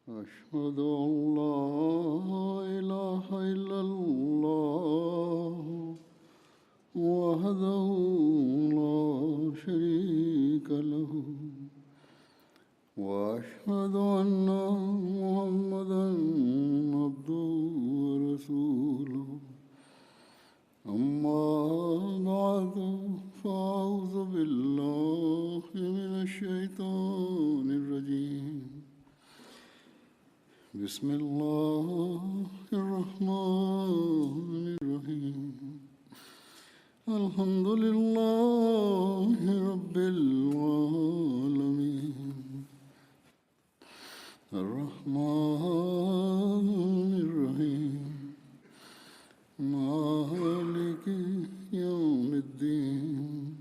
أشهد أن لا إله إلا الله وحده لا شريك له وأشهد أن محمدا عبده ورسوله أما بعد فأعوذ بالله من الشيطان الرجيم بسم الله الرحمن الرحيم الحمد لله رب العالمين الرحمن الرحيم مالك يوم الدين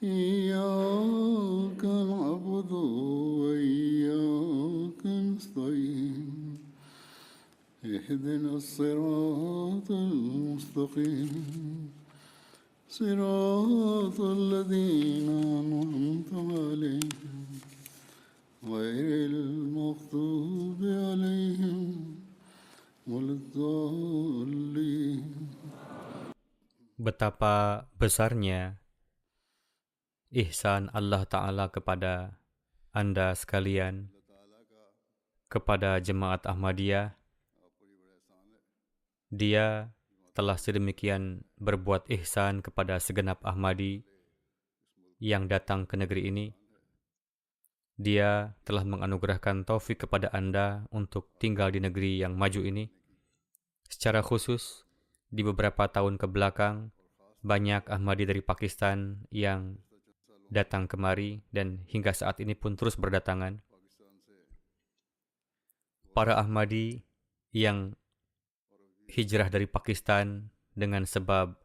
إياك نعبد وإياك نستعين اهدنا الصراط المستقيم صراط الذين أنعمت عليهم غير المغضوب عليهم ولا الضالين. Betapa besarnya ihsan Allah Ta'ala kepada Anda sekalian, kepada jemaat Ahmadiyah. Dia telah sedemikian berbuat ihsan kepada segenap Ahmadi yang datang ke negeri ini. Dia telah menganugerahkan taufik kepada Anda untuk tinggal di negeri yang maju ini. Secara khusus, di beberapa tahun ke belakang, banyak Ahmadi dari Pakistan yang datang kemari dan hingga saat ini pun terus berdatangan. Para Ahmadi yang hijrah dari Pakistan dengan sebab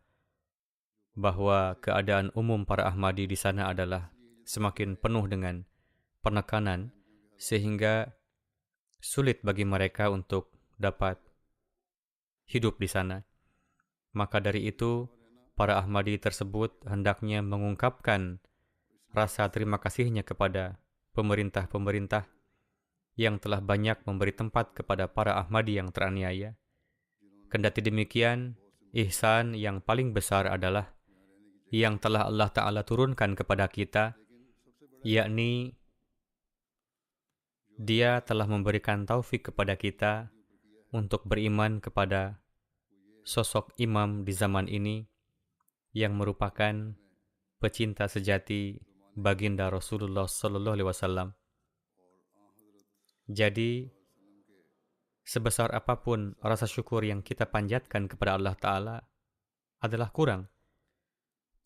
bahwa keadaan umum para Ahmadi di sana adalah semakin penuh dengan penekanan, sehingga sulit bagi mereka untuk dapat hidup di sana. Maka dari itu, para Ahmadi tersebut hendaknya mengungkapkan rasa terima kasihnya kepada pemerintah-pemerintah yang telah banyak memberi tempat kepada para Ahmadi yang teraniaya. Kendati demikian, ihsan yang paling besar adalah yang telah Allah Ta'ala turunkan kepada kita, yakni Dia telah memberikan taufik kepada kita untuk beriman kepada sosok imam di zaman ini yang merupakan pecinta sejati baginda Rasulullah SAW. Jadi, sebesar apapun rasa syukur yang kita panjatkan kepada Allah Ta'ala adalah kurang.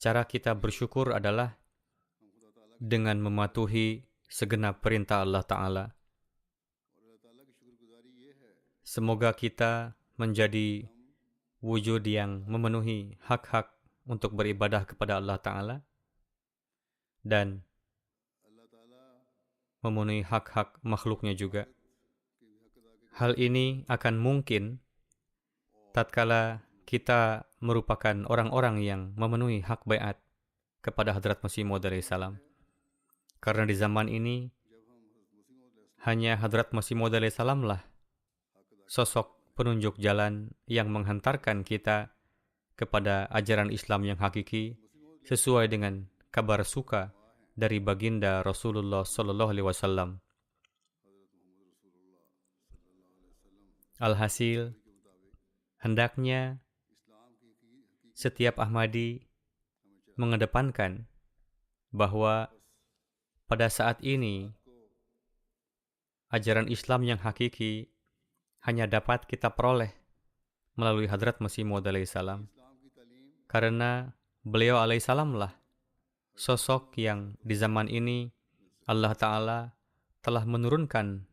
Cara kita bersyukur adalah dengan mematuhi segenap perintah Allah Ta'ala. Semoga kita menjadi wujud yang memenuhi hak-hak untuk beribadah kepada Allah Ta'ala dan memenuhi hak-hak makhluknya juga. Hal ini akan mungkin tatkala kita merupakan orang-orang yang memenuhi hak baiat kepada Hadrat Masih Maud alaihissalam. Karena di zaman ini hanya Hadrat Masih Maud alaihissalam lah sosok penunjuk jalan yang menghantarkan kita kepada ajaran Islam yang hakiki sesuai dengan kabar suka dari baginda Rasulullah SAW. Alhasil, hendaknya setiap Ahmadi mengedepankan bahwa pada saat ini ajaran Islam yang hakiki hanya dapat kita peroleh melalui Hadrat Masih Maud alaihissalam. Karena beliau alaihissalamlah sosok yang di zaman ini Allah Ta'ala telah menurunkan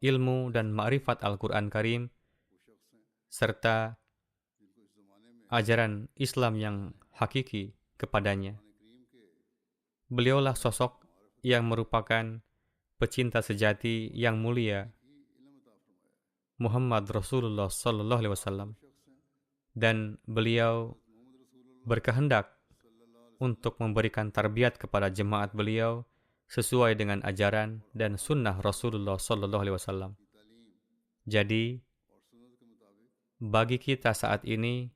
ilmu dan ma'rifat Al-Quran Karim serta ajaran Islam yang hakiki kepadanya. Beliaulah sosok yang merupakan pecinta sejati yang mulia Muhammad Rasulullah SAW, dan beliau berkehendak untuk memberikan tarbiyat kepada jemaat beliau sesuai dengan ajaran dan sunnah Rasulullah Sallallahu Alaihi Wasallam. Jadi, bagi kita saat ini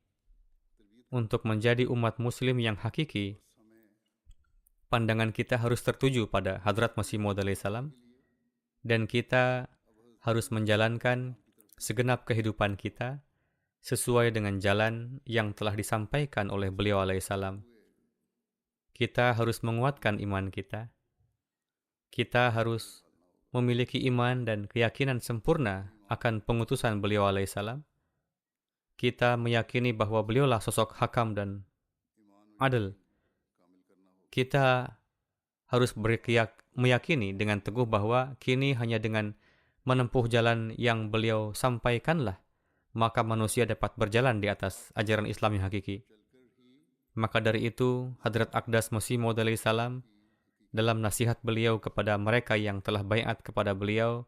untuk menjadi umat Muslim yang hakiki, pandangan kita harus tertuju pada Hadrat Masih Maud alaihissalam, dan kita harus menjalankan segenap kehidupan kita sesuai dengan jalan yang telah disampaikan oleh beliau alaihissalam. Kita harus menguatkan iman kita. Kita harus memiliki iman dan keyakinan sempurna akan pengutusan beliau alaihissalam. Kita meyakini bahwa beliaulah sosok hakam dan adil. Kita harus meyakini dengan teguh bahwa kini hanya dengan menempuh jalan yang beliau sampaikanlah, maka manusia dapat berjalan di atas ajaran Islam yang hakiki. Maka dari itu, Hadrat Aqdas Masih Maud alaihissalam dalam nasihat beliau kepada mereka yang telah baiat kepada beliau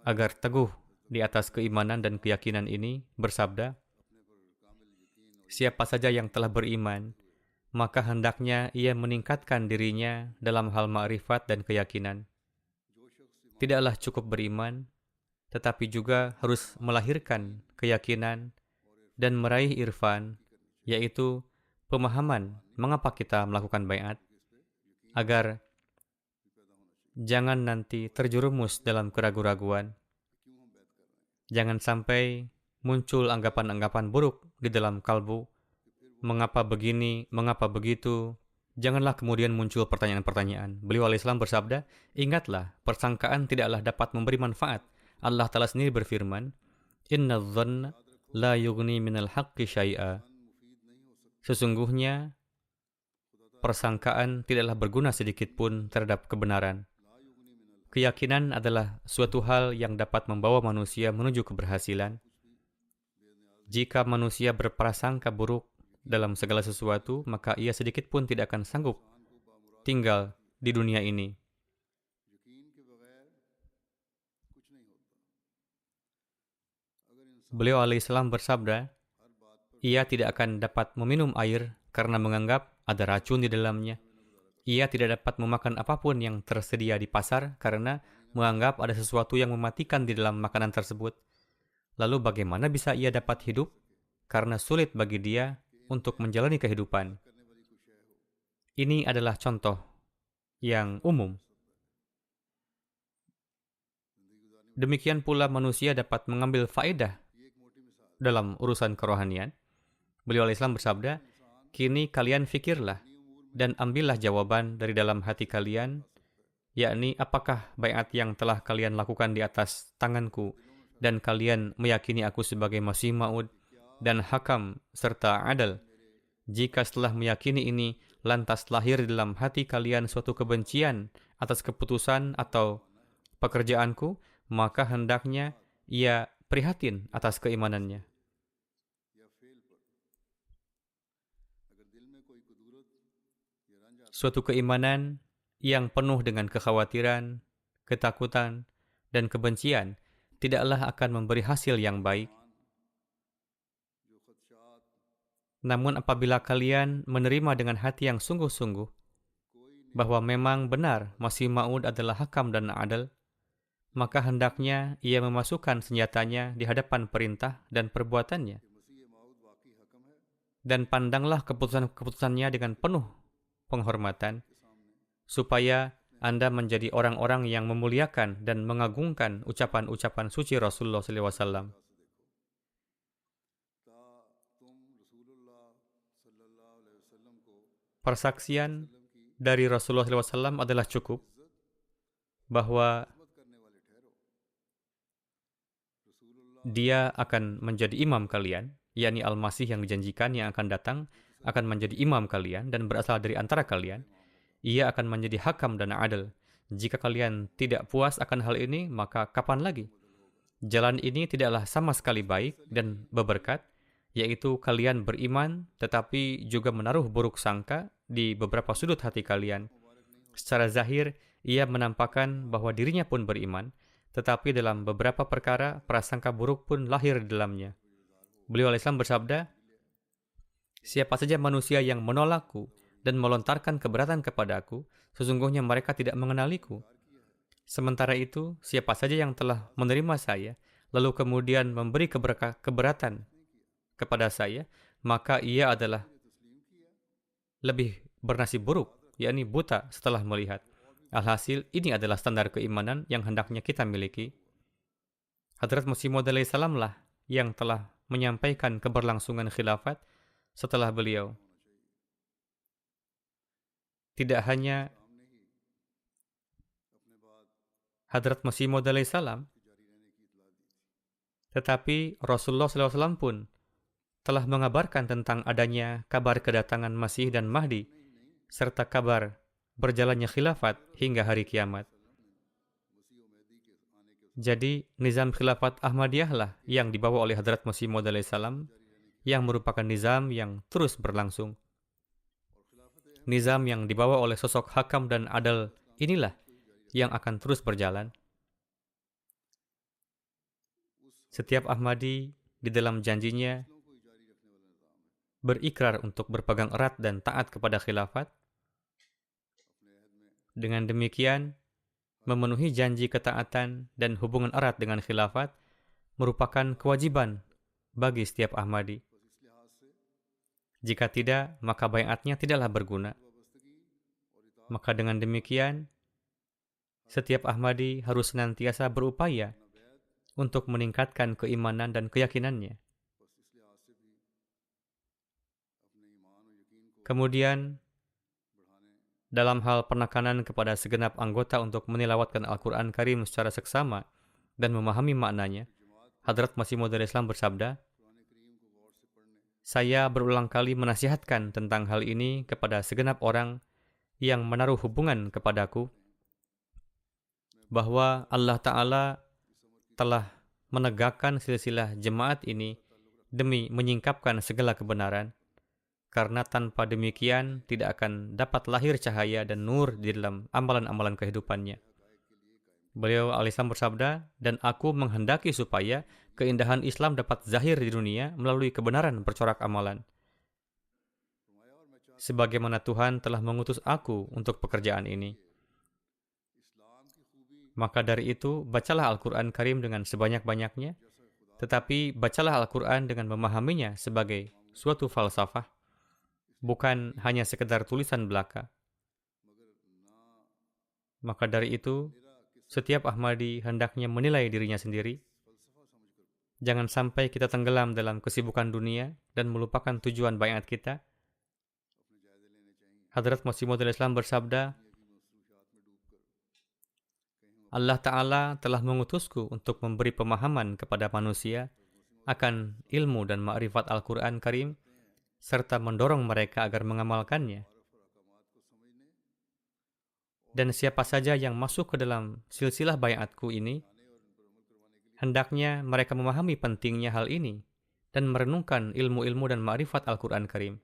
agar teguh di atas keimanan dan keyakinan ini bersabda, siapa saja yang telah beriman, maka hendaknya ia meningkatkan dirinya dalam hal ma'rifat dan keyakinan. Tidaklah cukup beriman, tetapi juga harus melahirkan keyakinan dan meraih irfan, yaitu pemahaman mengapa kita melakukan baiat, agar jangan nanti terjerumus dalam keraguan-raguan. Jangan sampai muncul anggapan-anggapan buruk di dalam kalbu. Mengapa begini, mengapa begitu? Janganlah kemudian muncul pertanyaan-pertanyaan. Beliau alaihissalam bersabda, ingatlah, persangkaan tidaklah dapat memberi manfaat. Allah Ta'ala sendiri berfirman, Inna dhanna la yughni minal haqqi syai'a. Sesungguhnya, persangkaan tidaklah berguna sedikit pun terhadap kebenaran. Keyakinan adalah suatu hal yang dapat membawa manusia menuju keberhasilan. Jika manusia berprasangka buruk dalam segala sesuatu, maka ia sedikit pun tidak akan sanggup tinggal di dunia ini. Beliau alaihissalam bersabda, ia tidak akan dapat meminum air karena menganggap ada racun di dalamnya. Ia tidak dapat memakan apapun yang tersedia di pasar karena menganggap ada sesuatu yang mematikan di dalam makanan tersebut. Lalu bagaimana bisa ia dapat hidup? Karena sulit bagi dia untuk menjalani kehidupan. Ini adalah contoh yang umum. Demikian pula manusia dapat mengambil faedah dalam urusan kerohanian. Beliau alaihissalam bersabda, kini kalian fikirlah dan ambillah jawaban dari dalam hati kalian, yakni apakah baiat yang telah kalian lakukan di atas tanganku dan kalian meyakini aku sebagai Masih Maud dan hakam serta adil. Jika setelah meyakini ini lantas lahir di dalam hati kalian suatu kebencian atas keputusan atau pekerjaanku, maka hendaknya ia prihatin atas keimanannya. Suatu keimanan yang penuh dengan kekhawatiran, ketakutan, dan kebencian tidaklah akan memberi hasil yang baik. Namun apabila kalian menerima dengan hati yang sungguh-sungguh bahwa memang benar Masih Maud adalah hakam dan adil, maka hendaknya ia memasukkan senjatanya di hadapan perintah dan perbuatannya. Dan pandanglah keputusan-keputusannya dengan penuh penghormatan, supaya Anda menjadi orang-orang yang memuliakan dan mengagungkan ucapan-ucapan suci Rasulullah SAW. Persaksian dari Rasulullah SAW adalah cukup bahwa dia akan menjadi imam kalian, yakni Al-Masih yang dijanjikan yang akan datang, akan menjadi imam kalian dan berasal dari antara kalian. Ia akan menjadi hakam dan adil. Jika kalian tidak puas akan hal ini, maka kapan lagi? Jalan ini tidaklah sama sekali baik dan berberkat, yaitu kalian beriman tetapi juga menaruh buruk sangka di beberapa sudut hati kalian. Secara zahir, ia menampakkan bahwa dirinya pun beriman, tetapi dalam beberapa perkara prasangka buruk pun lahir di dalamnya. Beliau alaihissalam bersabda, siapa saja manusia yang menolakku dan melontarkan keberatan kepadaku, sesungguhnya mereka tidak mengenaliku. Sementara itu, siapa saja yang telah menerima saya, lalu kemudian memberi keberatan kepada saya, maka ia adalah lebih bernasib buruk, yakni buta setelah melihat. Alhasil, ini adalah standar keimanan yang hendaknya kita miliki. Hadrat Masih Maud alaihissalam lah yang telah menyampaikan keberlangsungan khilafat setelah beliau. Tidak hanya Hadrat Masih Maud alaihissalam, tetapi Rasulullah SAW pun telah mengabarkan tentang adanya kabar kedatangan Masih dan Mahdi, serta kabar berjalannya khilafat hingga hari kiamat. Jadi, nizam khilafat Ahmadiyah lah yang dibawa oleh Hadrat Masih Maud alaihissalam, yang merupakan nizam yang terus berlangsung. Nizam yang dibawa oleh sosok hakam dan adil inilah yang akan terus berjalan. Setiap Ahmadi di dalam janjinya berikrar untuk berpegang erat dan taat kepada khilafat. Dengan demikian, memenuhi janji ketaatan dan hubungan erat dengan khilafat merupakan kewajiban bagi setiap Ahmadi. Jika tidak, maka baiatnya tidaklah berguna. Maka dengan demikian, setiap Ahmadi harus senantiasa berupaya untuk meningkatkan keimanan dan keyakinannya. Kemudian, dalam hal penekanan kepada segenap anggota untuk menilawatkan Al-Quran Karim secara seksama dan memahami maknanya, Hadrat Masih Maud alaihissalam bersabda, "Saya berulang kali menasihatkan tentang hal ini kepada segenap orang yang menaruh hubungan kepadaku, bahwa Allah Ta'ala telah menegakkan silsilah jemaat ini demi menyingkapkan segala kebenaran, karena tanpa demikian tidak akan dapat lahir cahaya dan nur di dalam amalan-amalan kehidupannya." Beliau alaihissalam bersabda, "Dan aku menghendaki supaya keindahan Islam dapat zahir di dunia melalui kebenaran bercorak amalan. Sebagaimana Tuhan telah mengutus aku untuk pekerjaan ini. Maka dari itu, bacalah Al-Quran Karim dengan sebanyak-banyaknya, tetapi bacalah Al-Quran dengan memahaminya sebagai suatu falsafah, bukan hanya sekedar tulisan belaka. Maka dari itu, setiap Ahmadi hendaknya menilai dirinya sendiri. Jangan sampai kita tenggelam dalam kesibukan dunia dan melupakan tujuan baiat kita." Hadrat Masih Maud alaihissalam bersabda, "Allah Ta'ala telah mengutusku untuk memberi pemahaman kepada manusia akan ilmu dan ma'rifat Al-Quran Karim, serta mendorong mereka agar mengamalkannya. Dan siapa saja yang masuk ke dalam silsilah baiatku ini, hendaknya mereka memahami pentingnya hal ini dan merenungkan ilmu-ilmu dan ma'rifat Al-Quran Karim.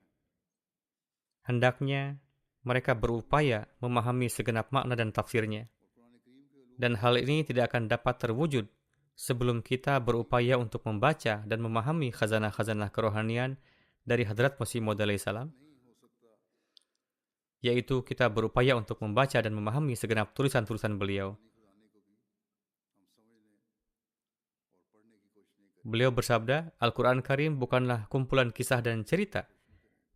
Hendaknya mereka berupaya memahami segenap makna dan tafsirnya. Dan hal ini tidak akan dapat terwujud sebelum kita berupaya untuk membaca dan memahami khazanah-khazanah kerohanian dari Hadrat Masih Maud alaihissalam, yaitu kita berupaya untuk membaca dan memahami segenap tulisan-tulisan beliau." Beliau bersabda, "Al-Quran Karim bukanlah kumpulan kisah dan cerita,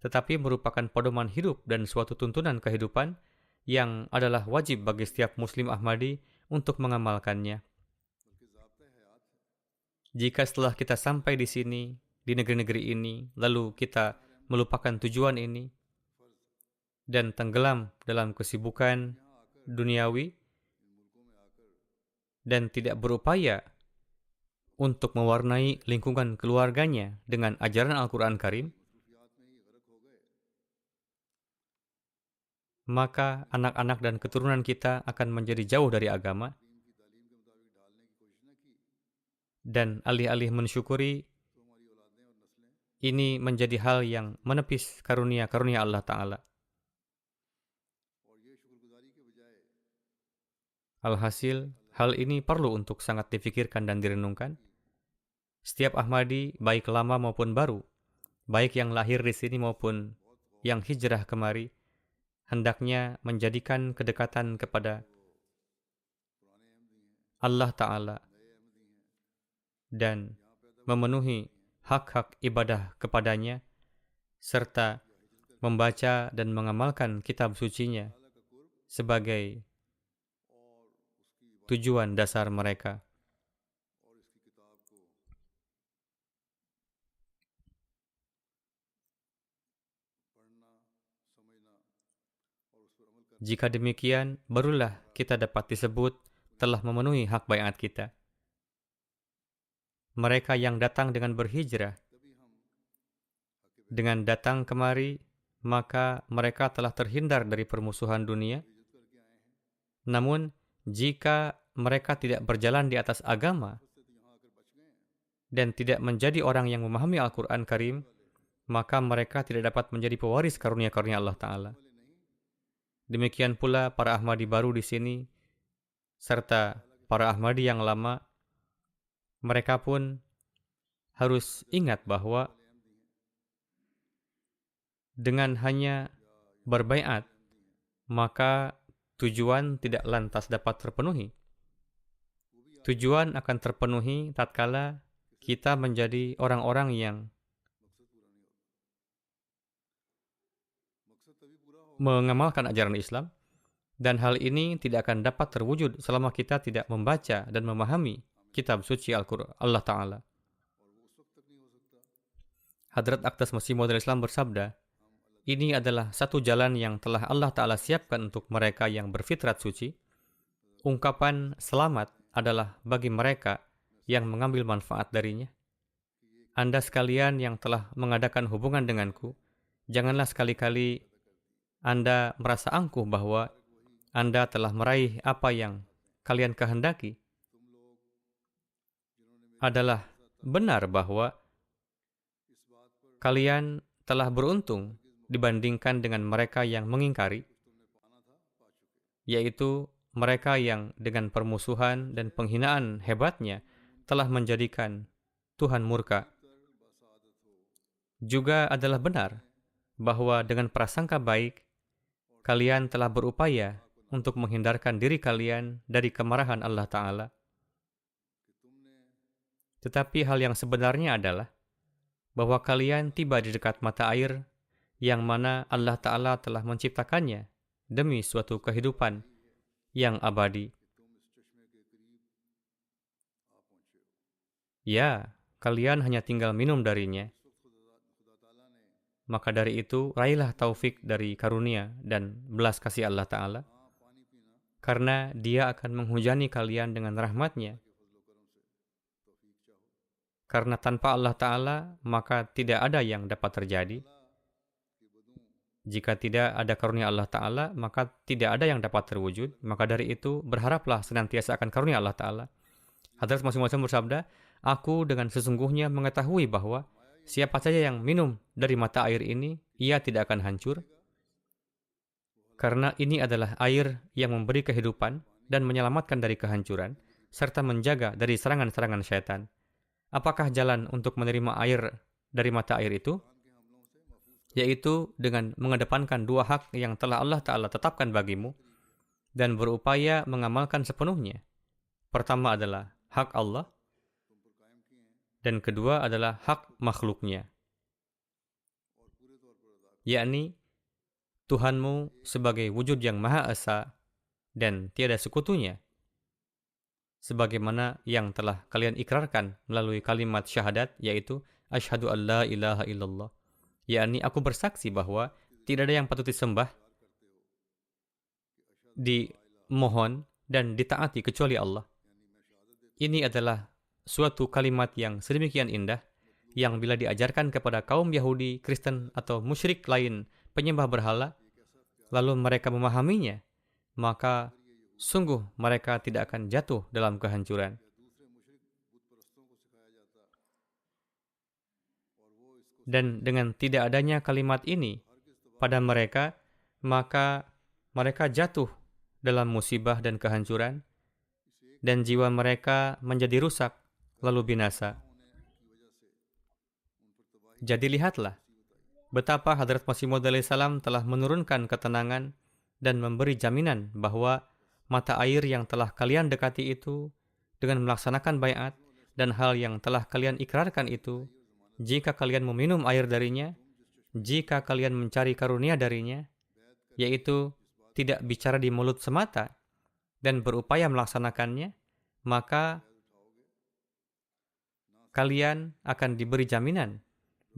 tetapi merupakan pedoman hidup dan suatu tuntunan kehidupan yang adalah wajib bagi setiap Muslim Ahmadi untuk mengamalkannya." Jika setelah kita sampai di sini, di negeri-negeri ini, lalu kita melupakan tujuan ini dan tenggelam dalam kesibukan duniawi dan tidak berupaya untuk mewarnai lingkungan keluarganya dengan ajaran Al-Quran Karim, maka anak-anak dan keturunan kita akan menjadi jauh dari agama. Dan alih-alih mensyukuri, ini menjadi hal yang menepis karunia-karunia Allah Ta'ala. Alhasil, hal ini perlu untuk sangat difikirkan dan direnungkan. Setiap Ahmadi, baik lama maupun baru, baik yang lahir di sini maupun yang hijrah kemari, hendaknya menjadikan kedekatan kepada Allah Ta'ala dan memenuhi hak-hak ibadah kepadanya, serta membaca dan mengamalkan kitab sucinya sebagai tujuan dasar mereka. Jika demikian, barulah kita dapat disebut telah memenuhi hak baiat kita. Mereka yang datang dengan berhijrah, dengan datang kemari, maka mereka telah terhindar dari permusuhan dunia. Namun, jika mereka tidak berjalan di atas agama dan tidak menjadi orang yang memahami Al-Quran Karim, maka mereka tidak dapat menjadi pewaris karunia-karunia Allah Ta'ala. Demikian pula para Ahmadi baru di sini, serta para Ahmadi yang lama, mereka pun harus ingat bahwa dengan hanya berbaiat, maka tujuan tidak lantas dapat terpenuhi. Tujuan akan terpenuhi tatkala kita menjadi orang-orang yang mengamalkan ajaran Islam, dan hal ini tidak akan dapat terwujud selama kita tidak membaca dan memahami kitab suci Al-Quran Allah Ta'ala. Hadrat Aqdas Masih Maud Islam bersabda, ini adalah satu jalan yang telah Allah Ta'ala siapkan untuk mereka yang berfitrat suci. Ungkapan selamat adalah bagi mereka yang mengambil manfaat darinya. Anda sekalian yang telah mengadakan hubungan denganku, janganlah sekali-kali Anda merasa angkuh bahwa Anda telah meraih apa yang kalian kehendaki. Adalah benar bahwa kalian telah beruntung dibandingkan dengan mereka yang mengingkari, yaitu mereka yang dengan permusuhan dan penghinaan hebatnya telah menjadikan Tuhan murka. Juga adalah benar bahwa dengan prasangka baik, kalian telah berupaya untuk menghindarkan diri kalian dari kemarahan Allah Ta'ala. Tetapi hal yang sebenarnya adalah bahwa kalian tiba di dekat mata air yang mana Allah Ta'ala telah menciptakannya demi suatu kehidupan yang abadi. Ya, kalian hanya tinggal minum darinya. Maka dari itu, raihlah taufik dari karunia dan belas kasih Allah Ta'ala, karena Dia akan menghujani kalian dengan rahmat-Nya. Karena tanpa Allah Ta'ala, maka tidak ada yang dapat terjadi. Jika tidak ada karunia Allah Ta'ala, maka tidak ada yang dapat terwujud. Maka dari itu, berharaplah senantiasa akan karunia Allah Ta'ala. Hadrat Masih Maud bersabda, aku dengan sesungguhnya mengetahui bahwa siapa saja yang minum dari mata air ini, ia tidak akan hancur. Karena ini adalah air yang memberi kehidupan dan menyelamatkan dari kehancuran, serta menjaga dari serangan-serangan syaitan. Apakah jalan untuk menerima air dari mata air itu? Yaitu dengan mengedepankan dua hak yang telah Allah Ta'ala tetapkan bagimu dan berupaya mengamalkan sepenuhnya. Pertama adalah hak Allah, dan kedua adalah hak makhluknya, yakni Tuhanmu sebagai wujud yang Maha Esa dan tiada sekutunya, sebagaimana yang telah kalian ikrarkan melalui kalimat syahadat, yaitu asyhadu an la ilaha illallah, yakni aku bersaksi bahwa tidak ada yang patut disembah, dimohon dan ditaati kecuali Allah. Ini adalah suatu kalimat yang sedemikian indah, yang bila diajarkan kepada kaum Yahudi, Kristen, atau musyrik lain penyembah berhala, lalu mereka memahaminya, maka sungguh mereka tidak akan jatuh dalam kehancuran. Dan dengan tidak adanya kalimat ini pada mereka, maka mereka jatuh dalam musibah dan kehancuran, dan jiwa mereka menjadi rusak lalu binasa. Jadi lihatlah betapa Hadrat Masih Maud salam telah menurunkan ketenangan dan memberi jaminan bahwa mata air yang telah kalian dekati itu dengan melaksanakan baiat dan hal yang telah kalian ikrarkan itu, jika kalian meminum air darinya, jika kalian mencari karunia darinya, yaitu tidak bicara di mulut semata dan berupaya melaksanakannya, maka kalian akan diberi jaminan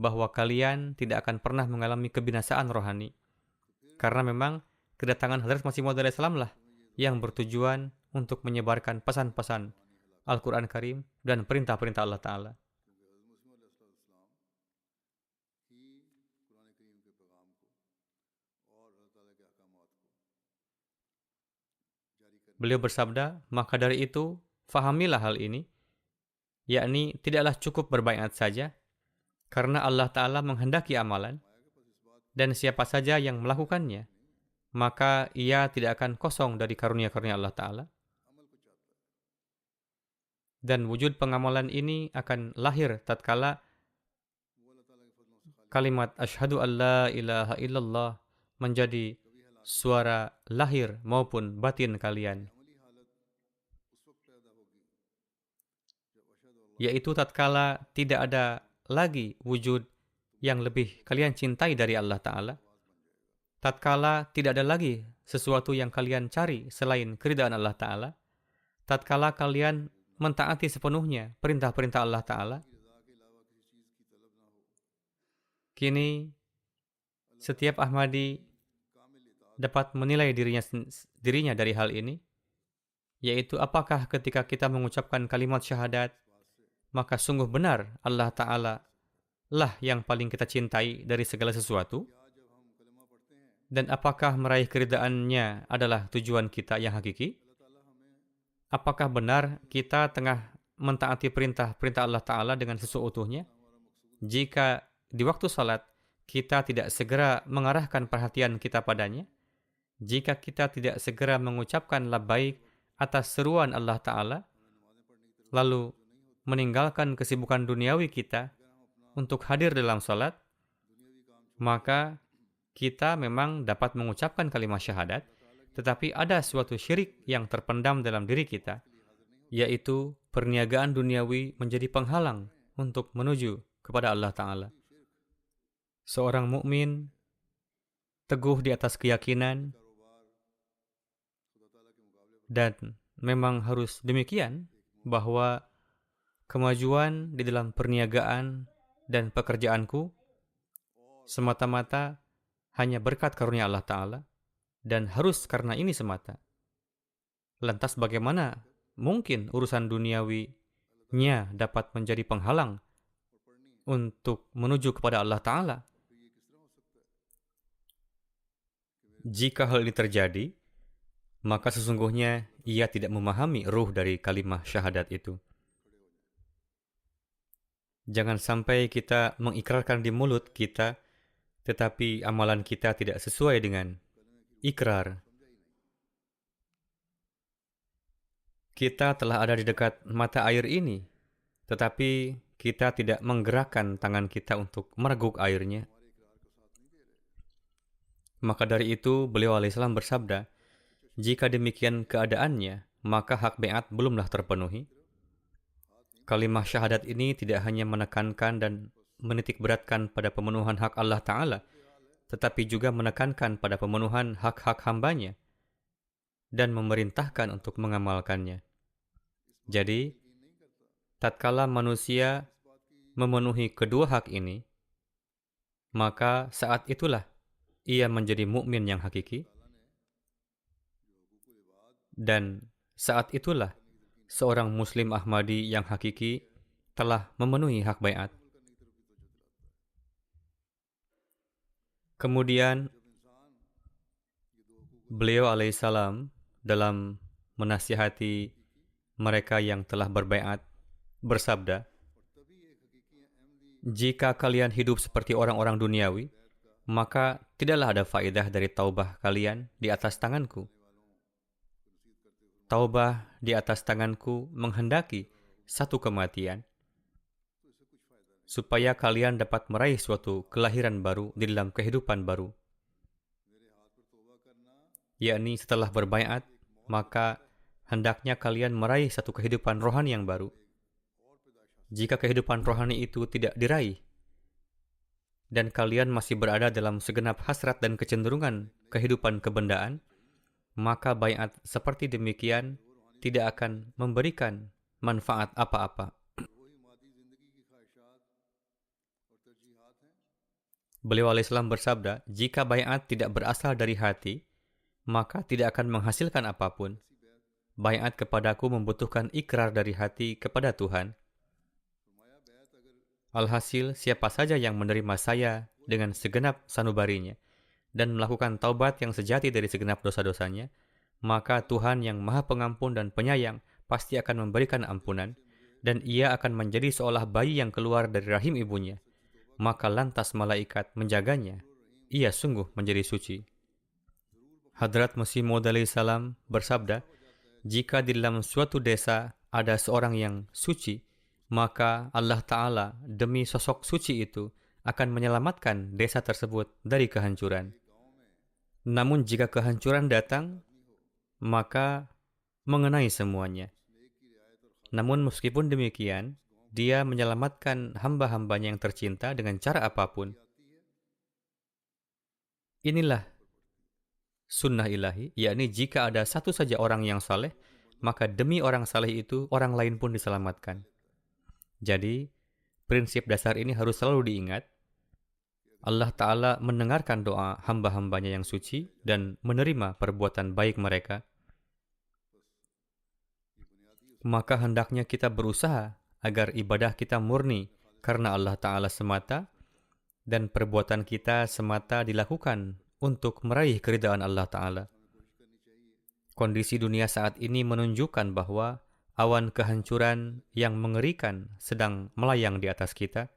bahwa kalian tidak akan pernah mengalami kebinasaan rohani. Karena memang kedatangan Hadrat Masih Maud alaihissalam lah yang bertujuan untuk menyebarkan pesan-pesan Al-Quran Karim dan perintah-perintah Allah Ta'ala. Beliau bersabda, maka dari itu, fahamilah hal ini, yakni tidaklah cukup berbaiat saja, karena Allah Ta'ala menghendaki amalan, dan siapa saja yang melakukannya, maka ia tidak akan kosong dari karunia-karunia Allah Ta'ala. Dan wujud pengamalan ini akan lahir tatkala kalimat asyhadu an la ilaha illallah menjadi suara lahir maupun batin kalian. Yaitu tatkala tidak ada lagi wujud yang lebih kalian cintai dari Allah Ta'ala. Tatkala tidak ada lagi sesuatu yang kalian cari selain keridaan Allah Ta'ala. Tatkala kalian mentaati sepenuhnya perintah-perintah Allah Ta'ala. Kini, setiap Ahmadi dapat menilai dirinya dari hal ini, yaitu apakah ketika kita mengucapkan kalimat syahadat, maka sungguh benar Allah Ta'ala lah yang paling kita cintai dari segala sesuatu, dan apakah meraih keridaannya adalah tujuan kita yang hakiki? Apakah benar kita tengah mentaati perintah-perintah Allah Ta'ala dengan seseutuhnya? Jika di waktu salat kita tidak segera mengarahkan perhatian kita padanya, jika kita tidak segera mengucapkan labbaik atas seruan Allah Ta'ala, lalu meninggalkan kesibukan duniawi kita untuk hadir dalam salat, maka kita memang dapat mengucapkan kalimat syahadat, tetapi ada suatu syirik yang terpendam dalam diri kita, yaitu perniagaan duniawi menjadi penghalang untuk menuju kepada Allah Ta'ala. Seorang mukmin teguh di atas keyakinan, dan memang harus demikian, bahwa kemajuan di dalam perniagaan dan pekerjaanku semata-mata hanya berkat karunia Allah Ta'ala, dan harus karena ini semata. Lantas bagaimana mungkin urusan duniawinya dapat menjadi penghalang untuk menuju kepada Allah Ta'ala? Jika hal ini terjadi, maka sesungguhnya ia tidak memahami ruh dari kalimah syahadat itu. Jangan sampai kita mengikrarkan di mulut kita, tetapi amalan kita tidak sesuai dengan ikrar. Kita telah ada di dekat mata air ini, tetapi kita tidak menggerakkan tangan kita untuk mereguk airnya. Maka dari itu, beliau alaihissalam bersabda, jika demikian keadaannya, maka hak baiat belumlah terpenuhi. Kalimah syahadat ini tidak hanya menekankan dan menitik beratkan pada pemenuhan hak Allah Ta'ala, tetapi juga menekankan pada pemenuhan hak-hak hambanya dan memerintahkan untuk mengamalkannya. Jadi, tatkala manusia memenuhi kedua hak ini, maka saat itulah ia menjadi mukmin yang hakiki, dan saat itulah seorang Muslim Ahmadi yang hakiki telah memenuhi hak baiat. Kemudian, beliau alaihissalam dalam menasihati mereka yang telah berbaiat bersabda, jika kalian hidup seperti orang-orang duniawi, maka tidaklah ada faedah dari taubah kalian di atas tanganku. Taubah di atas tanganku menghendaki satu kematian, supaya kalian dapat meraih suatu kelahiran baru di dalam kehidupan baru. yakni setelah berbaiat, maka hendaknya kalian meraih satu kehidupan rohani yang baru. Jika kehidupan rohani itu tidak diraih, dan kalian masih berada dalam segenap hasrat dan kecenderungan kehidupan kebendaan, maka baiat seperti demikian tidak akan memberikan manfaat apa-apa. Beliau alaihissalam bersabda, jika baiat tidak berasal dari hati, maka tidak akan menghasilkan apapun. Baiat kepadaku membutuhkan ikrar dari hati kepada Tuhan. Alhasil, siapa saja yang menerima saya dengan segenap sanubarinya dan melakukan taubat yang sejati dari segenap dosa-dosanya, maka Tuhan yang Maha Pengampun dan Penyayang pasti akan memberikan ampunan, dan ia akan menjadi seolah bayi yang keluar dari rahim ibunya. Maka lantas malaikat menjaganya. Ia sungguh menjadi suci. Hadrat Masih Maud alaihissalam bersabda, jika di dalam suatu desa ada seorang yang suci, maka Allah Ta'ala demi sosok suci itu akan menyelamatkan desa tersebut dari kehancuran. Namun jika kehancuran datang, maka mengenai semuanya. Namun meskipun demikian, dia menyelamatkan hamba-hambanya yang tercinta dengan cara apapun. Inilah sunnah ilahi, yakni jika ada satu saja orang yang saleh, maka demi orang saleh itu, orang lain pun diselamatkan. Jadi, prinsip dasar ini harus selalu diingat. Allah Ta'ala mendengarkan doa hamba-hambanya yang suci dan menerima perbuatan baik mereka. Maka hendaknya kita berusaha agar ibadah kita murni karena Allah Ta'ala semata dan perbuatan kita semata dilakukan untuk meraih keridaan Allah Ta'ala. Kondisi dunia saat ini menunjukkan bahwa awan kehancuran yang mengerikan sedang melayang di atas kita.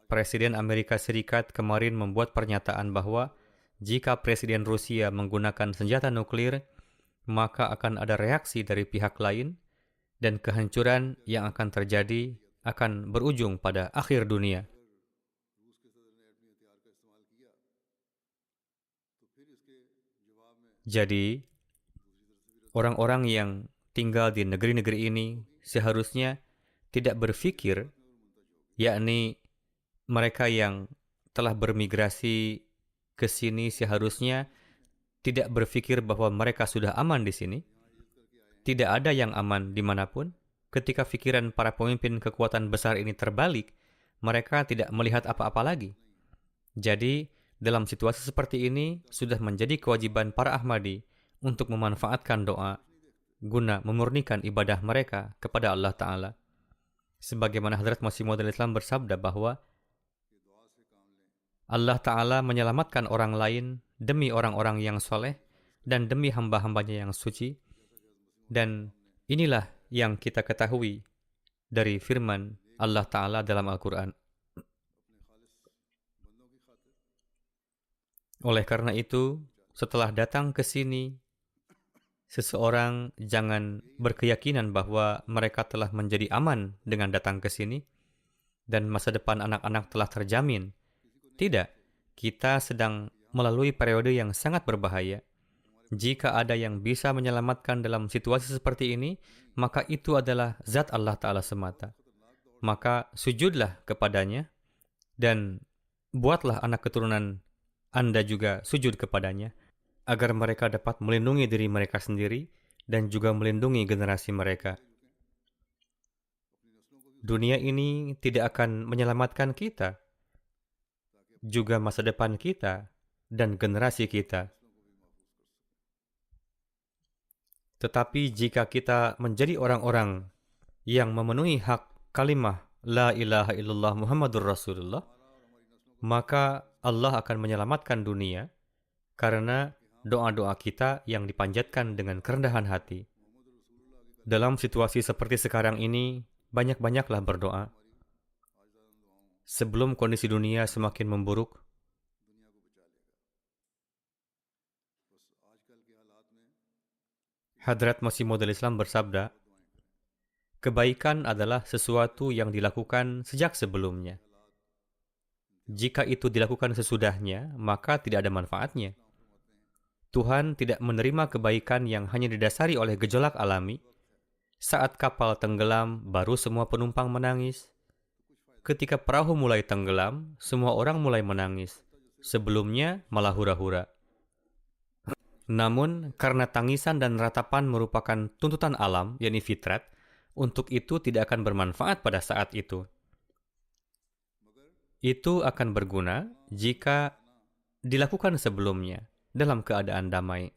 Presiden Amerika Serikat kemarin membuat pernyataan bahwa jika Presiden Rusia menggunakan senjata nuklir, maka akan ada reaksi dari pihak lain dan kehancuran yang akan terjadi akan berujung pada akhir dunia. Jadi, orang-orang yang tinggal di negeri-negeri ini seharusnya tidak berpikir, yakni mereka yang telah bermigrasi ke sini seharusnya tidak berpikir bahwa mereka sudah aman di sini. Tidak ada yang aman dimanapun. Ketika pikiran para pemimpin kekuatan besar ini terbalik, mereka tidak melihat apa-apa lagi. Jadi, dalam situasi seperti ini, sudah menjadi kewajiban para Ahmadi untuk memanfaatkan doa guna memurnikan ibadah mereka kepada Allah Ta'ala. Sebagaimana Hadrat Masih Maud Islam bersabda bahwa Allah Ta'ala menyelamatkan orang lain demi orang-orang yang soleh dan demi hamba-hambanya yang suci. Dan inilah yang kita ketahui dari firman Allah Ta'ala dalam Al-Quran. Oleh karena itu, setelah datang ke sini, seseorang jangan berkeyakinan bahwa mereka telah menjadi aman dengan datang ke sini dan masa depan anak-anak telah terjamin. Tidak, kita sedang melalui periode yang sangat berbahaya. Jika ada yang bisa menyelamatkan dalam situasi seperti ini, maka itu adalah zat Allah Ta'ala semata. Maka sujudlah kepadanya dan buatlah anak keturunan Anda juga sujud kepadanya, agar mereka dapat melindungi diri mereka sendiri dan juga melindungi generasi mereka. Dunia ini tidak akan menyelamatkan kita, juga masa depan kita dan generasi kita. Tetapi jika kita menjadi orang-orang yang memenuhi hak kalimah La ilaha illallah Muhammadur Rasulullah, maka Allah akan menyelamatkan dunia karena doa-doa kita yang dipanjatkan dengan kerendahan hati. Dalam situasi seperti sekarang ini, banyak-banyaklah berdoa. Sebelum kondisi dunia semakin memburuk, Hadrat Masih Maud Islam bersabda, kebaikan adalah sesuatu yang dilakukan sejak sebelumnya. Jika itu dilakukan sesudahnya, maka tidak ada manfaatnya. Tuhan tidak menerima kebaikan yang hanya didasari oleh gejolak alami. Saat kapal tenggelam, baru semua penumpang menangis. Ketika perahu mulai tenggelam, semua orang mulai menangis. Sebelumnya malah hura-hura. Namun, karena tangisan dan ratapan merupakan tuntutan alam, yakni fitrat, untuk itu tidak akan bermanfaat pada saat itu. Itu akan berguna jika dilakukan sebelumnya, dalam keadaan damai.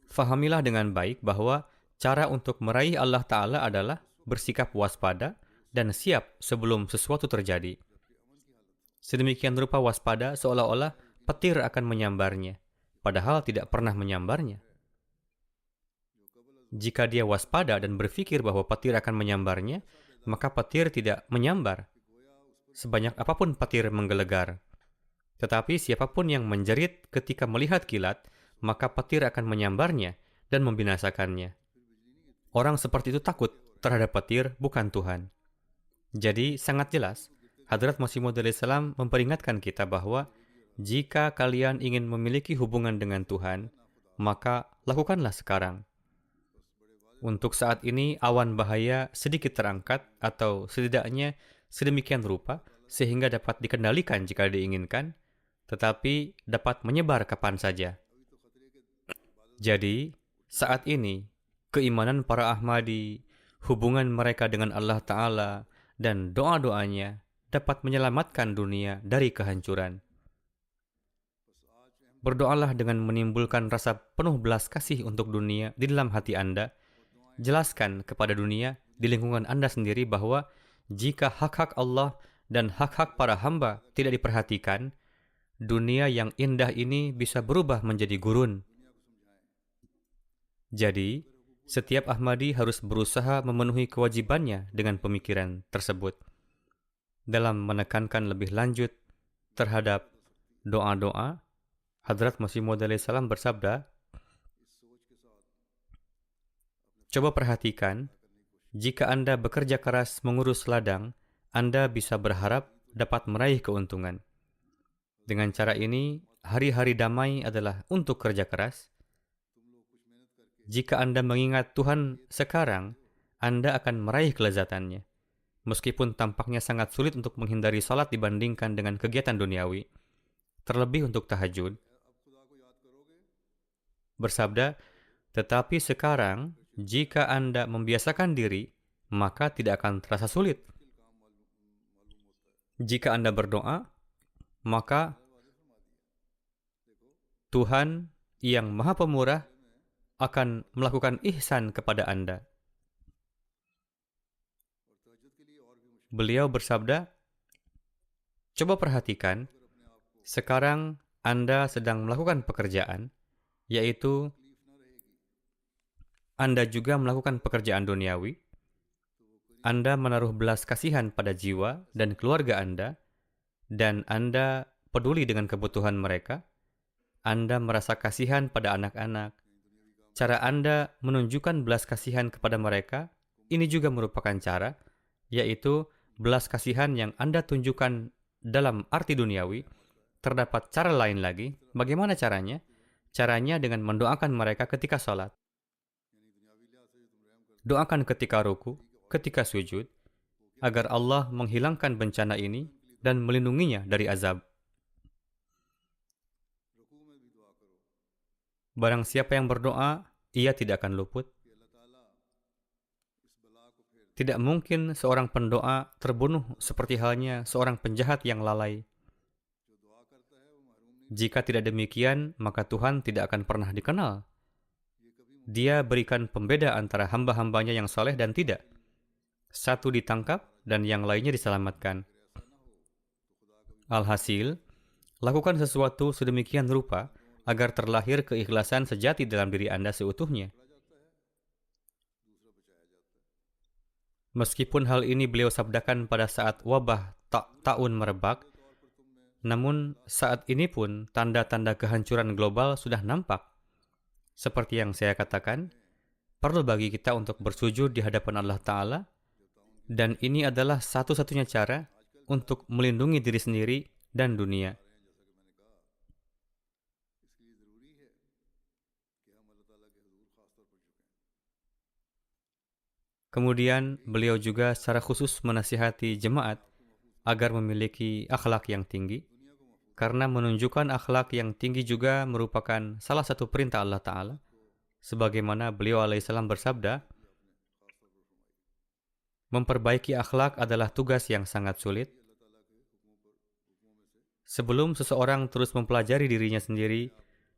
Fahamilah dengan baik bahwa cara untuk meraih Allah Ta'ala adalah bersikap waspada dan siap sebelum sesuatu terjadi. Sedemikian rupa waspada seolah-olah petir akan menyambarnya, padahal tidak pernah menyambarnya. Jika dia waspada dan berpikir bahwa petir akan menyambarnya, maka petir tidak menyambar. Sebanyak apapun petir menggelegar. Tetapi siapapun yang menjerit ketika melihat kilat, maka petir akan menyambarnya dan membinasakannya. Orang seperti itu takut terhadap petir, bukan Tuhan. Jadi sangat jelas, Hadrat Masih Maud alaihissalam memperingatkan kita bahwa jika kalian ingin memiliki hubungan dengan Tuhan, maka lakukanlah sekarang. Untuk saat ini, awan bahaya sedikit terangkat atau setidaknya sedemikian rupa sehingga dapat dikendalikan jika diinginkan, tetapi dapat menyebar kapan saja. Jadi, saat ini, keimanan para Ahmadi, hubungan mereka dengan Allah Ta'ala, dan doa-doanya dapat menyelamatkan dunia dari kehancuran. Berdoalah dengan menimbulkan rasa penuh belas kasih untuk dunia di dalam hati Anda. Jelaskan kepada dunia di lingkungan Anda sendiri bahwa jika hak-hak Allah dan hak-hak para hamba tidak diperhatikan, dunia yang indah ini bisa berubah menjadi gurun. Jadi, setiap Ahmadi harus berusaha memenuhi kewajibannya dengan pemikiran tersebut. Dalam menekankan lebih lanjut terhadap doa-doa, Hadrat Masih Maud alaihissalam bersabda, coba perhatikan, jika Anda bekerja keras mengurus ladang, Anda bisa berharap dapat meraih keuntungan. Dengan cara ini, hari-hari damai adalah untuk kerja keras. Jika Anda mengingat Tuhan sekarang, Anda akan meraih kelezatannya. Meskipun tampaknya sangat sulit untuk menghindari salat dibandingkan dengan kegiatan duniawi, terlebih untuk tahajud. Bersabda, tetapi sekarang, jika Anda membiasakan diri, maka tidak akan terasa sulit. Jika Anda berdoa, maka Tuhan yang Maha Pemurah akan melakukan ihsan kepada Anda. Beliau bersabda, coba perhatikan, sekarang Anda sedang melakukan pekerjaan, yaitu Anda juga melakukan pekerjaan duniawi. Anda menaruh belas kasihan pada jiwa dan keluarga Anda, dan Anda peduli dengan kebutuhan mereka. Anda merasa kasihan pada anak-anak. Cara Anda menunjukkan belas kasihan kepada mereka, ini juga merupakan cara, yaitu belas kasihan yang Anda tunjukkan dalam arti duniawi. Terdapat cara lain lagi. Bagaimana caranya? Caranya dengan mendoakan mereka ketika sholat. Doakan ketika ruku, ketika sujud, agar Allah menghilangkan bencana ini dan melindunginya dari azab. Barang siapa yang berdoa, ia tidak akan luput. Tidak mungkin seorang pendoa terbunuh seperti halnya seorang penjahat yang lalai. Jika tidak demikian, maka Tuhan tidak akan pernah dikenal. Dia berikan pembeda antara hamba-hambanya yang saleh dan tidak. Satu ditangkap dan yang lainnya diselamatkan. Alhasil, lakukan sesuatu sedemikian rupa agar terlahir keikhlasan sejati dalam diri Anda seutuhnya. Meskipun hal ini beliau sabdakan pada saat wabah ta'un merebak, namun saat ini pun tanda-tanda kehancuran global sudah nampak. Seperti yang saya katakan, perlu bagi kita untuk bersujud di hadapan Allah Ta'ala, Dan ini adalah satu-satunya cara untuk melindungi diri sendiri dan dunia. Kemudian beliau juga secara khusus menasihati jemaat agar memiliki akhlak yang tinggi, karena menunjukkan akhlak yang tinggi juga merupakan salah satu perintah Allah Ta'ala. Sebagaimana beliau alaihissalam bersabda, memperbaiki akhlak adalah tugas yang sangat sulit. Sebelum seseorang terus mempelajari dirinya sendiri,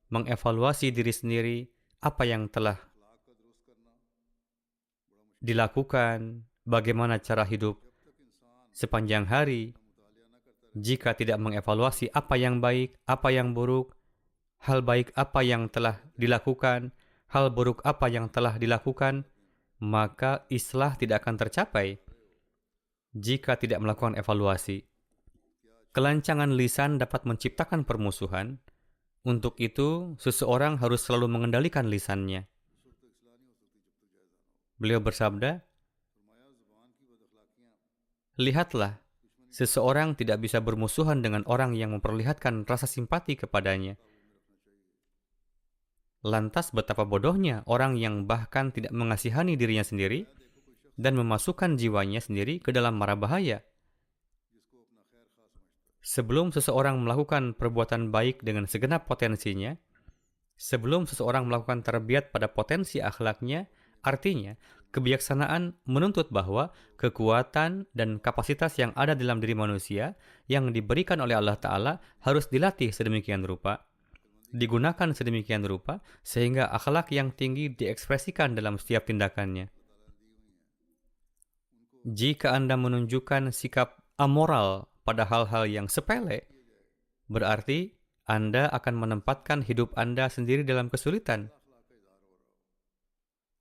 mengevaluasi diri sendiri, apa yang telah dilakukan, bagaimana cara hidup sepanjang hari, jika tidak mengevaluasi apa yang baik, apa yang buruk, hal baik apa yang telah dilakukan, hal buruk apa yang telah dilakukan, maka islah tidak akan tercapai jika tidak melakukan evaluasi. Kelancangan lisan dapat menciptakan permusuhan. Untuk itu, seseorang harus selalu mengendalikan lisannya. Beliau bersabda, lihatlah, seseorang tidak bisa bermusuhan dengan orang yang memperlihatkan rasa simpati kepadanya. Lantas betapa bodohnya orang yang bahkan tidak mengasihani dirinya sendiri dan memasukkan jiwanya sendiri ke dalam mara bahaya. Sebelum seseorang melakukan perbuatan baik dengan segenap potensinya, sebelum seseorang melakukan terbiat pada potensi akhlaknya, artinya kebijaksanaan menuntut bahwa kekuatan dan kapasitas yang ada dalam diri manusia yang diberikan oleh Allah Ta'ala harus dilatih sedemikian rupa, digunakan sedemikian rupa, sehingga akhlak yang tinggi diekspresikan dalam setiap tindakannya. Jika Anda menunjukkan sikap amoral pada hal-hal yang sepele, berarti Anda akan menempatkan hidup Anda sendiri dalam kesulitan.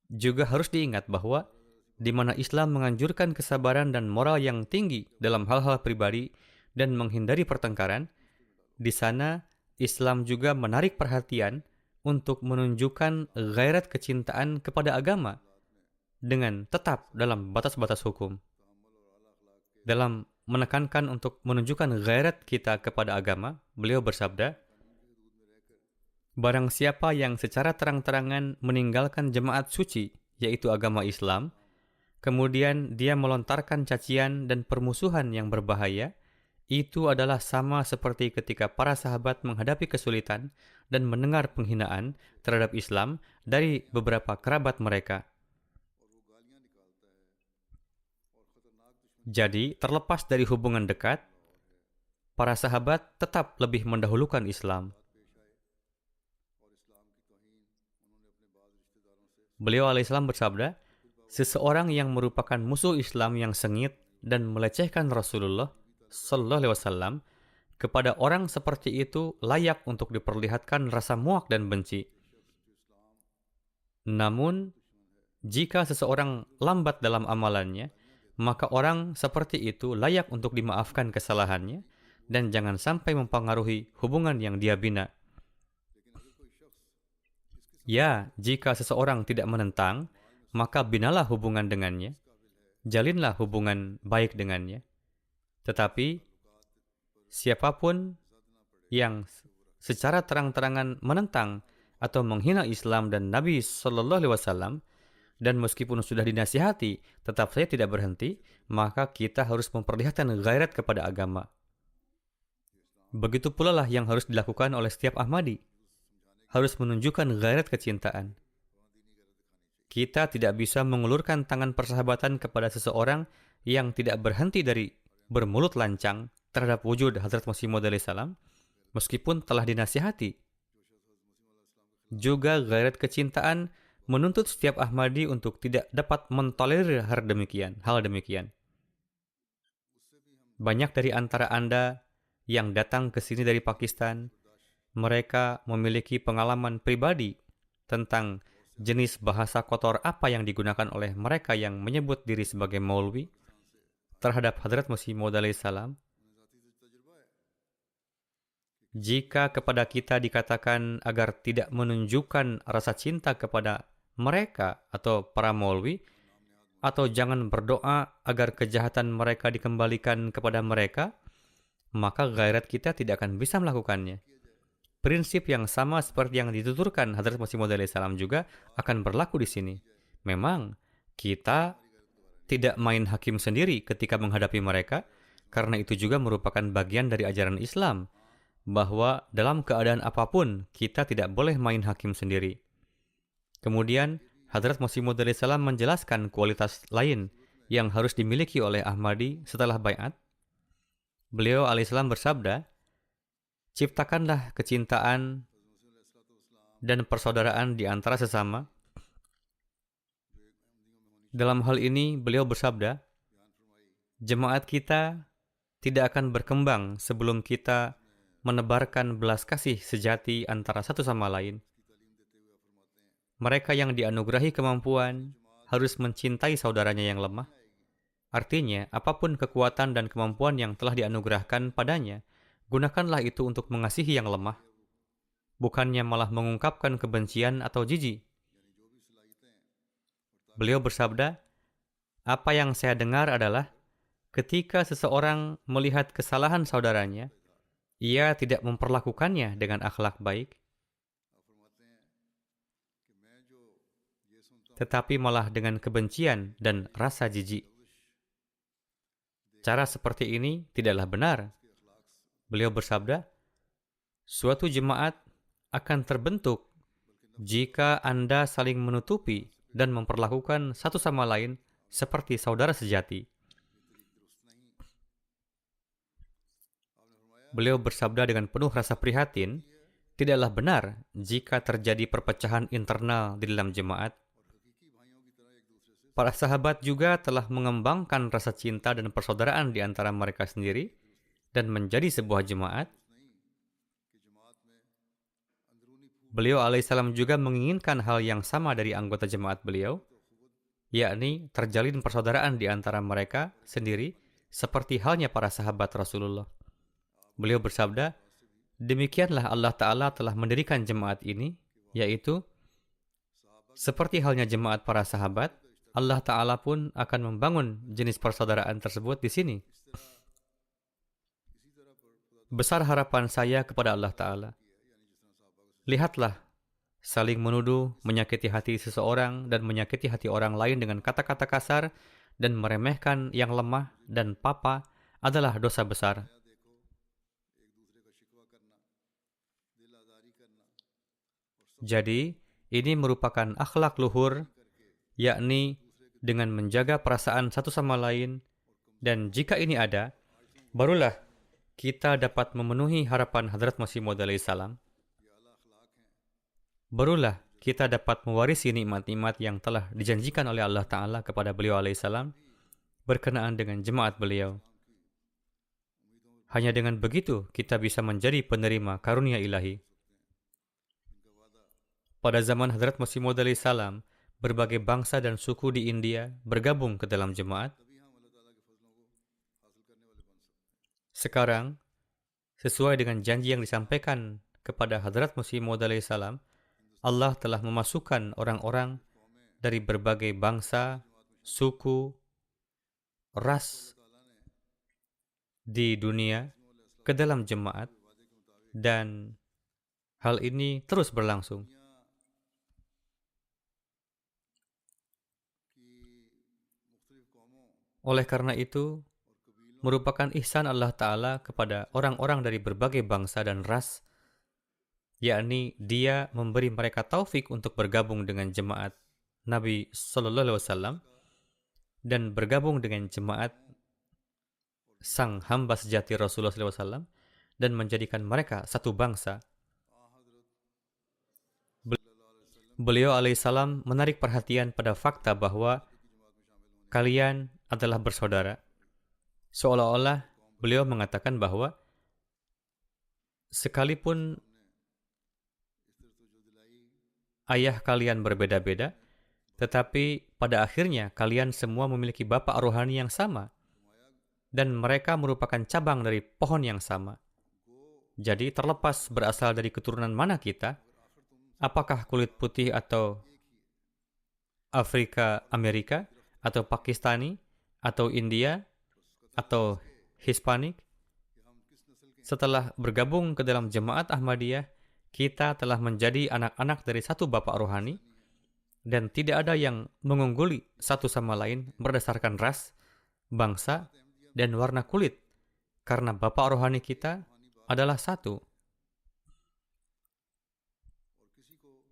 Juga harus diingat bahwa di mana Islam menganjurkan kesabaran dan moral yang tinggi dalam hal-hal pribadi dan menghindari pertengkaran, di sana Islam juga menarik perhatian untuk menunjukkan gairat kecintaan kepada agama dengan tetap dalam batas-batas hukum. Dalam menekankan untuk menunjukkan gairat kita kepada agama, beliau bersabda, barang siapa yang secara terang-terangan meninggalkan jemaat suci, yaitu agama Islam, kemudian dia melontarkan cacian dan permusuhan yang berbahaya, itu adalah sama seperti ketika para sahabat menghadapi kesulitan dan mendengar penghinaan terhadap Islam dari beberapa kerabat mereka. Jadi, terlepas dari hubungan dekat, para sahabat tetap lebih mendahulukan Islam. Beliau alaihissalam bersabda, seseorang yang merupakan musuh Islam yang sengit dan melecehkan Rasulullah sallallahu alaihi wasallam, kepada orang seperti itu layak untuk diperlihatkan rasa muak dan benci. Namun, jika seseorang lambat dalam amalannya, maka orang seperti itu layak untuk dimaafkan kesalahannya dan jangan sampai mempengaruhi hubungan yang dia bina. Ya, jika seseorang tidak menentang, maka binalah hubungan dengannya, jalinlah hubungan baik dengannya. Tetapi, siapapun yang secara terang-terangan menentang atau menghina Islam dan Nabi Sallallahu Alaihi Wasallam, dan meskipun sudah dinasihati, tetap saja tidak berhenti, maka kita harus memperlihatkan gairat kepada agama. Begitu pula lah yang harus dilakukan oleh setiap Ahmadi. Harus menunjukkan gairat kecintaan. Kita tidak bisa mengulurkan tangan persahabatan kepada seseorang yang tidak berhenti dari bermulut lancang terhadap wujud Hazrat Masih Maud alaihissalam, meskipun telah dinasihati. Juga gairat kecintaan menuntut setiap Ahmadi untuk tidak dapat mentolerir hal demikian. Banyak dari antara Anda yang datang ke sini dari Pakistan, mereka memiliki pengalaman pribadi tentang jenis bahasa kotor apa yang digunakan oleh mereka yang menyebut diri sebagai Maulwi terhadap Hazrat Masih Maud alaihissalam. Jika kepada kita dikatakan agar tidak menunjukkan rasa cinta kepada mereka atau para Maulwi, atau jangan berdoa agar kejahatan mereka dikembalikan kepada mereka, maka gairat kita tidak akan bisa melakukannya. Prinsip yang sama seperti yang dituturkan Hadrat Masih Maud alaihissalam juga akan berlaku di sini. Memang kita tidak main hakim sendiri ketika menghadapi mereka, karena itu juga merupakan bagian dari ajaran Islam, bahwa dalam keadaan apapun kita tidak boleh main hakim sendiri. Kemudian Hadrat Masih Maud alaihissalam menjelaskan kualitas lain yang harus dimiliki oleh Ahmadi setelah baiat. Beliau alaihissalam bersabda, ciptakanlah kecintaan dan persaudaraan di antara sesama. Dalam hal ini beliau bersabda, jemaat kita tidak akan berkembang sebelum kita menebarkan belas kasih sejati antara satu sama lain. Mereka yang dianugerahi kemampuan harus mencintai saudaranya yang lemah. Artinya, apapun kekuatan dan kemampuan yang telah dianugerahkan padanya, gunakanlah itu untuk mengasihi yang lemah, bukannya malah mengungkapkan kebencian atau jijik. Beliau bersabda, apa yang saya dengar adalah ketika seseorang melihat kesalahan saudaranya, ia tidak memperlakukannya dengan akhlak baik, tetapi malah dengan kebencian dan rasa jijik. Cara seperti ini tidaklah benar. Beliau bersabda, suatu jemaat akan terbentuk jika Anda saling menutupi dan memperlakukan satu sama lain seperti saudara sejati. Beliau bersabda dengan penuh rasa prihatin, tidaklah benar jika terjadi perpecahan internal di dalam jemaat. Para sahabat juga telah mengembangkan rasa cinta dan persaudaraan di antara mereka sendiri dan menjadi sebuah jemaat. Beliau alaihissalam juga menginginkan hal yang sama dari anggota jemaat beliau, yakni terjalin persaudaraan di antara mereka sendiri seperti halnya para sahabat Rasulullah. Beliau bersabda, demikianlah Allah Ta'ala telah mendirikan jemaat ini, yaitu seperti halnya jemaat para sahabat, Allah Ta'ala pun akan membangun jenis persaudaraan tersebut di sini. Besar harapan saya kepada Allah Ta'ala. Lihatlah, saling menuduh, menyakiti hati seseorang dan menyakiti hati orang lain dengan kata-kata kasar dan meremehkan yang lemah dan papa adalah dosa besar. Jadi, ini merupakan akhlak luhur, yakni dengan menjaga perasaan satu sama lain, dan jika ini ada, barulah kita dapat memenuhi harapan Hadrat Masih Maud alaihissalam. Barulah kita dapat mewarisi nikmat-nikmat yang telah dijanjikan oleh Allah Ta'ala kepada beliau alaihissalam berkenaan dengan jemaat beliau. Hanya dengan begitu kita bisa menjadi penerima karunia ilahi. Pada zaman Hadrat Masih Maud alaihissalam, berbagai bangsa dan suku di India bergabung ke dalam jemaat. Sekarang, sesuai dengan janji yang disampaikan kepada Hadrat Masih Maud alaihissalam, Allah telah memasukkan orang-orang dari berbagai bangsa, suku, ras di dunia ke dalam jemaat, dan hal ini terus berlangsung. Oleh karena itu, merupakan ihsan Allah Ta'ala kepada orang-orang dari berbagai bangsa dan ras, yakni Dia memberi mereka taufik untuk bergabung dengan jemaat Nabi Sallallahu Alaihi Wasallam dan bergabung dengan jemaat sang hamba sejati Rasulullah Sallallahu Alaihi Wasallam dan menjadikan mereka satu bangsa. Beliau alaihissalam menarik perhatian pada fakta bahwa kalian adalah bersaudara. Seolah-olah beliau mengatakan bahwa sekalipun ayah kalian berbeda-beda, tetapi pada akhirnya kalian semua memiliki bapak rohani yang sama, dan mereka merupakan cabang dari pohon yang sama. Jadi terlepas berasal dari keturunan mana kita, apakah kulit putih atau Afrika, Amerika, atau Pakistani, atau India, atau Hispanik. Setelah bergabung ke dalam jemaat Ahmadiyah, kita telah menjadi anak-anak dari satu bapak rohani, dan tidak ada yang mengungguli satu sama lain berdasarkan ras, bangsa, dan warna kulit, karena bapak rohani kita adalah satu.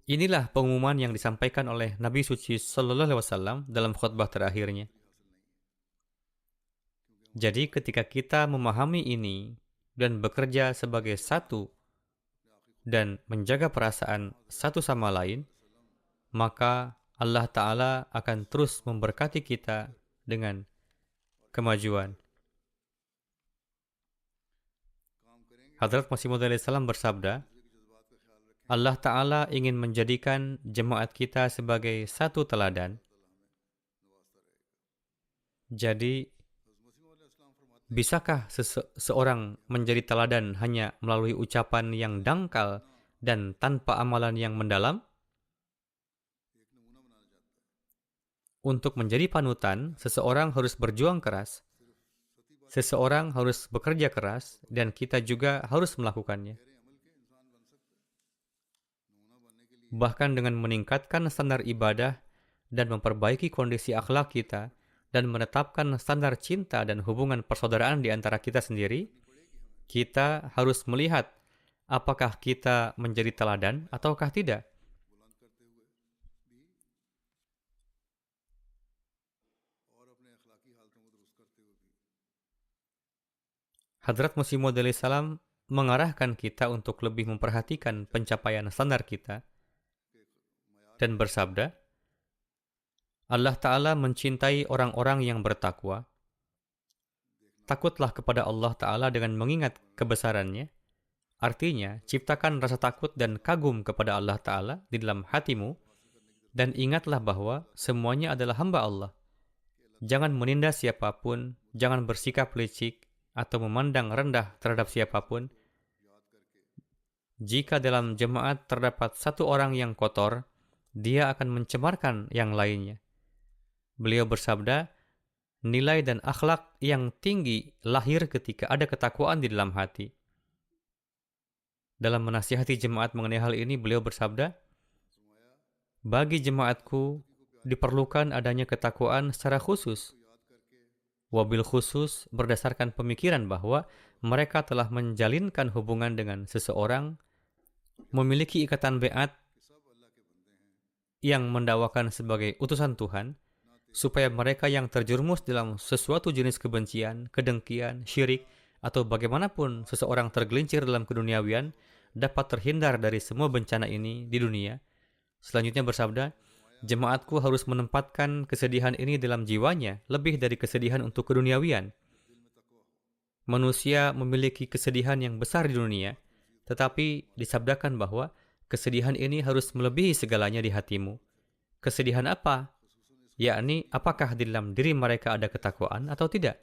Inilah pengumuman yang disampaikan oleh Nabi Suci Sallallahu Alaihi Wasallam dalam khutbah terakhirnya. Jadi ketika kita memahami ini dan bekerja sebagai satu dan menjaga perasaan satu sama lain, maka Allah Ta'ala akan terus memberkati kita dengan kemajuan. Hadrat Masih Maud alaihissalam bersabda, Allah Ta'ala ingin menjadikan jemaat kita sebagai satu teladan. Jadi, bisakah seseorang menjadi teladan hanya melalui ucapan yang dangkal dan tanpa amalan yang mendalam? Untuk menjadi panutan, seseorang harus berjuang keras. Seseorang harus bekerja keras, dan kita juga harus melakukannya. Bahkan dengan meningkatkan standar ibadah dan memperbaiki kondisi akhlak kita, dan menetapkan standar cinta dan hubungan persaudaraan di antara kita sendiri, kita harus melihat apakah kita menjadi teladan ataukah tidak. Hadrat Masih Maud alaihissalam mengarahkan kita untuk lebih memperhatikan pencapaian standar kita dan bersabda, Allah Ta'ala mencintai orang-orang yang bertakwa. Takutlah kepada Allah Ta'ala dengan mengingat kebesarannya. Artinya, ciptakan rasa takut dan kagum kepada Allah Ta'ala di dalam hatimu, dan ingatlah bahwa semuanya adalah hamba Allah. Jangan menindas siapapun, jangan bersikap licik, atau memandang rendah terhadap siapapun. Jika dalam jemaat terdapat satu orang yang kotor, dia akan mencemarkan yang lainnya. Beliau bersabda, nilai dan akhlak yang tinggi lahir ketika ada ketakwaan di dalam hati. Dalam menasihati jemaat mengenai hal ini, beliau bersabda, bagi jemaatku diperlukan adanya ketakwaan secara khusus. Wabil khusus berdasarkan pemikiran bahwa mereka telah menjalinkan hubungan dengan seseorang, memiliki ikatan beat yang mendakwakan sebagai utusan Tuhan, supaya mereka yang terjerumus dalam sesuatu jenis kebencian, kedengkian, syirik, atau bagaimanapun seseorang tergelincir dalam keduniawian, dapat terhindar dari semua bencana ini di dunia. Selanjutnya bersabda, jemaatku harus menempatkan kesedihan ini dalam jiwanya, lebih dari kesedihan untuk keduniawian. Manusia memiliki kesedihan yang besar di dunia, tetapi disabdakan bahwa kesedihan ini harus melebihi segalanya di hatimu. Kesedihan apa? Yakni, apakah di dalam diri mereka ada ketakwaan atau tidak?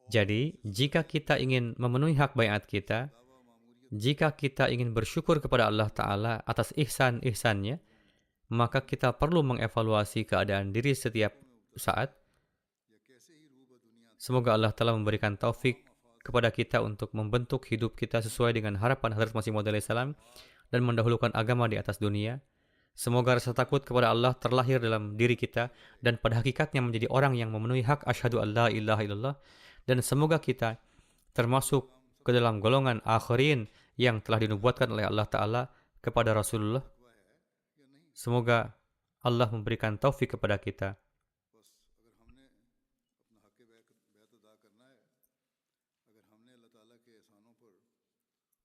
Jadi, jika kita ingin memenuhi hak baiat kita, jika kita ingin bersyukur kepada Allah Ta'ala atas ihsan-ihsannya, maka kita perlu mengevaluasi keadaan diri setiap saat. Semoga Allah Ta'ala memberikan taufik kepada kita untuk membentuk hidup kita sesuai dengan harapan Hadrat Masih Maud alaihissalam dan mendahulukan agama di atas dunia. Semoga rasa takut kepada Allah terlahir dalam diri kita dan pada hakikatnya menjadi orang yang memenuhi hak asyhadu an la ilaha illallah, dan semoga kita termasuk ke dalam golongan akhirin yang telah dinubuatkan oleh Allah Ta'ala kepada Rasulullah. Semoga Allah memberikan taufik kepada kita.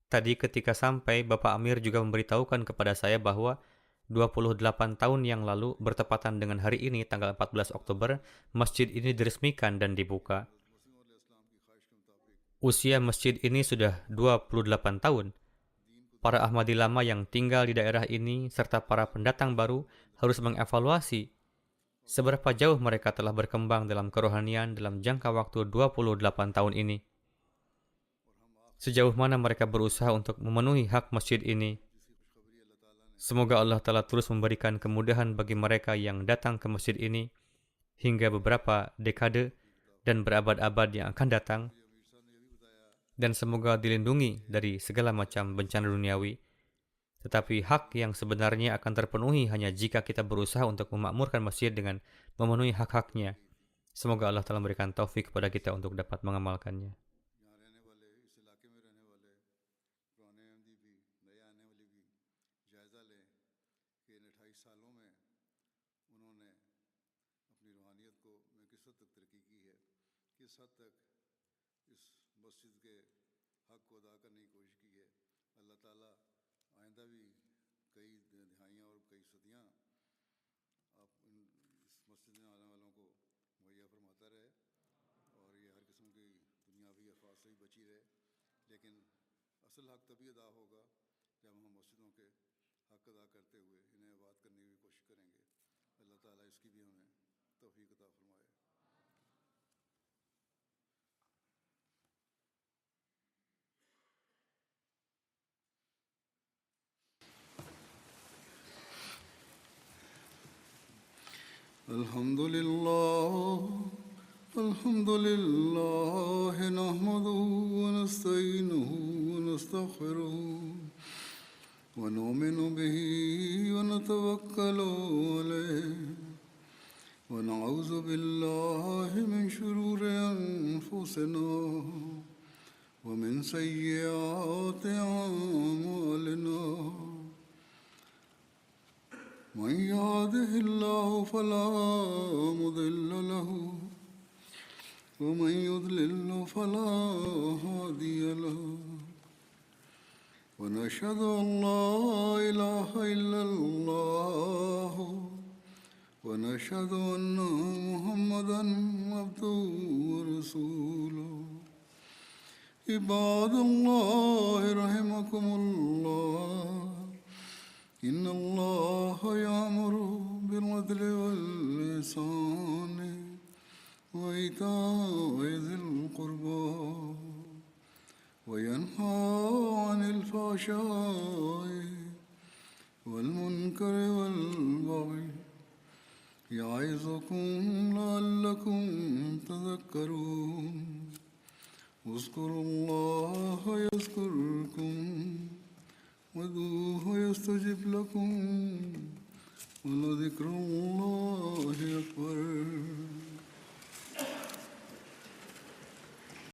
Tadi ketika sampai, Bapak Amir juga memberitahukan kepada saya bahwa 28 tahun yang lalu, bertepatan dengan hari ini, tanggal 14 Oktober, masjid ini diresmikan dan dibuka. Usia masjid ini sudah 28 tahun. Para Ahmadi lama yang tinggal di daerah ini, serta para pendatang baru, harus mengevaluasi seberapa jauh mereka telah berkembang dalam kerohanian dalam jangka waktu 28 tahun ini. Sejauh mana mereka berusaha untuk memenuhi hak masjid ini. Semoga Allah Ta'ala terus memberikan kemudahan bagi mereka yang datang ke masjid ini hingga beberapa dekade dan berabad-abad yang akan datang, dan semoga dilindungi dari segala macam bencana duniawi. Tetapi hak yang sebenarnya akan terpenuhi hanya jika kita berusaha untuk memakmurkan masjid dengan memenuhi hak-haknya. Semoga Allah Ta'ala memberikan taufik kepada kita untuk dapat mengamalkannya. الحمد لله نحمده ونستعينه ونستغفره ونؤمن به ونتوكل عليه ونعوذ بالله من شرور أنفسنا ومن سيئات أعمالنا من يهده الله فلا مضل له ومن يضلل فلا هادي له ونشهد أن لا إله إلا الله ونشهد أن محمدا عبده ورسوله عباد الله رحمكم الله إن الله يأمر بالعدل والإحسان وإيتاء ذي القربى وينهى عن الفحشاء والمنكر والبغي يعظكم لعلكم تذكرون اذكروا الله يذكركم وادعوه يستجب لكم ولذكر الله أكبر